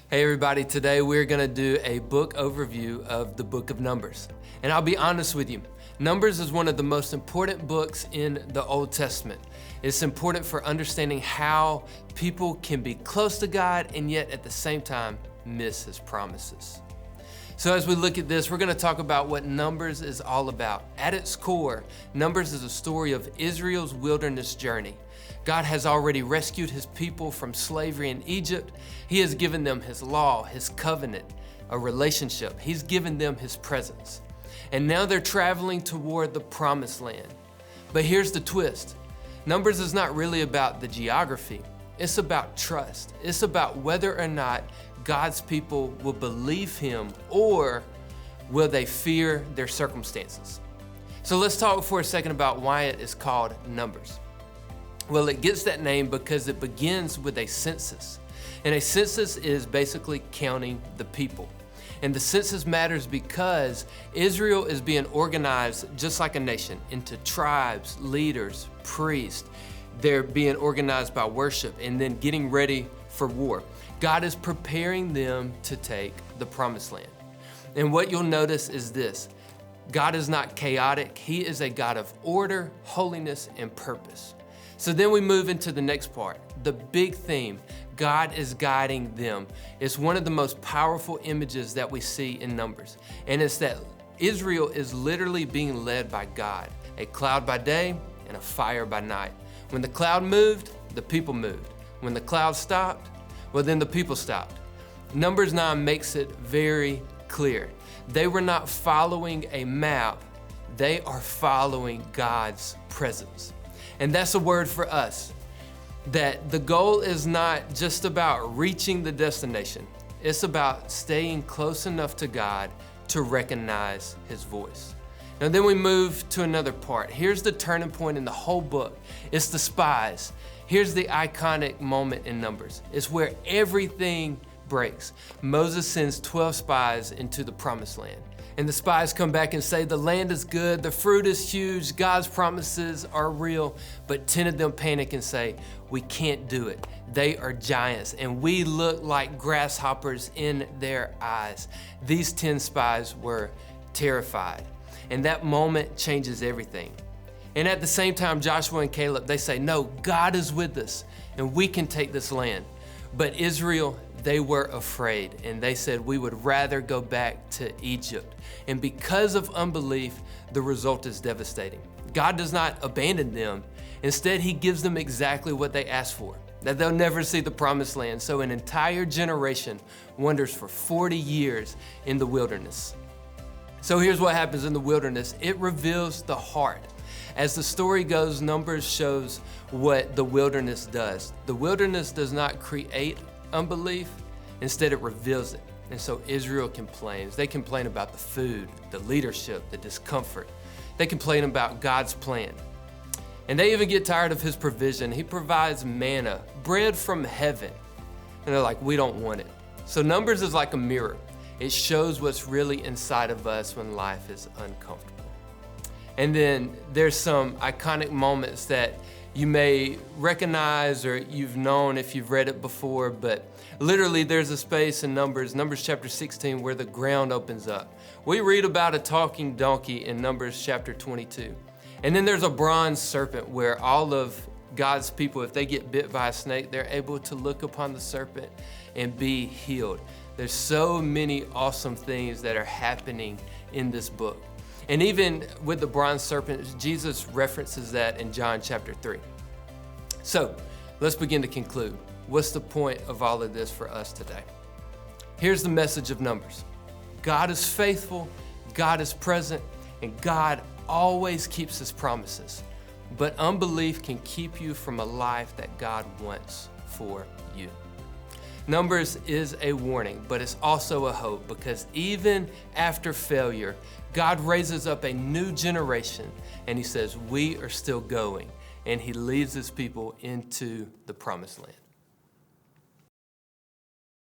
Hey everybody, today we're going to do a book overview of the book of Numbers. And I'll be honest with you, Numbers is one of the most important books in the Old Testament. It's important for understanding how people can be close to God and yet at the same time miss His promises. So as we look at this, we're going to talk about what Numbers is all about. At its core, Numbers is a story of Israel's wilderness journey. God has already rescued His people from slavery in Egypt. He has given them His law, His covenant, a relationship. He's given them His presence. And now they're traveling toward the promised land. But here's the twist. Numbers is not really about the geography. It's about trust. It's about whether or not God's people will believe Him or will they fear their circumstances. So let's talk for a second about why it is called Numbers. Well, it gets that name because it begins with a census. And a census is basically counting the people. And the census matters because Israel is being organized just like a nation into tribes, leaders, priests. They're being organized by worship and then getting ready for war. God is preparing them to take the promised land. And what you'll notice is this: God is not chaotic. He is a God of order, holiness, and purpose. So then we move into the next part, the big theme. God is guiding them. It's one of the most powerful images that we see in Numbers. And it's that Israel is literally being led by God, a cloud by day and a fire by night. When the cloud moved, the people moved. When the cloud stopped, well, then the people stopped. Numbers 9 makes it very clear. They were not following a map. They are following God's presence. And that's a word for us, that the goal is not just about reaching the destination. It's about staying close enough to God to recognize His voice. Now then we move to another part. Here's the turning point in the whole book. It's the spies. Here's the iconic moment in Numbers. It's where everything breaks. Moses sends 12 spies into the promised land. And the spies come back and say, the land is good, the fruit is huge, God's promises are real. But 10 of them panic and say, we can't do it. They are giants and we look like grasshoppers in their eyes. These 10 spies were terrified. And that moment changes everything. And at the same time, Joshua and Caleb, they say, no, God is with us and we can take this land. But Israel, they were afraid and they said, we would rather go back to Egypt. And because of unbelief, the result is devastating. God does not abandon them. Instead, He gives them exactly what they asked for, that they'll never see the promised land. So an entire generation wanders for 40 years in the wilderness. So here's what happens in the wilderness. It reveals the heart. As the story goes, Numbers shows what the wilderness does. The wilderness does not create unbelief, instead it reveals it. And so Israel complains. They complain about the food, the leadership, the discomfort. They complain about God's plan. And they even get tired of His provision. He provides manna, bread from heaven. And they're like, we don't want it. So Numbers is like a mirror. It shows what's really inside of us when life is uncomfortable. And then there's some iconic moments that you may recognize or you've known if you've read it before, but literally there's a space in Numbers chapter 16, where the ground opens up. We read about a talking donkey in Numbers chapter 22. And then there's a bronze serpent where all of God's people, if they get bit by a snake, they're able to look upon the serpent and be healed. There's so many awesome things that are happening in this book. And even with the bronze serpent, Jesus references that in John chapter 3. So let's begin to conclude. What's the point of all of this for us today? Here's the message of Numbers. God is faithful, God is present, and God always keeps His promises. But unbelief can keep you from a life that God wants for you. Numbers is a warning, but it's also a hope, because even after failure, God raises up a new generation and He says, we are still going, and He leads His people into the promised land.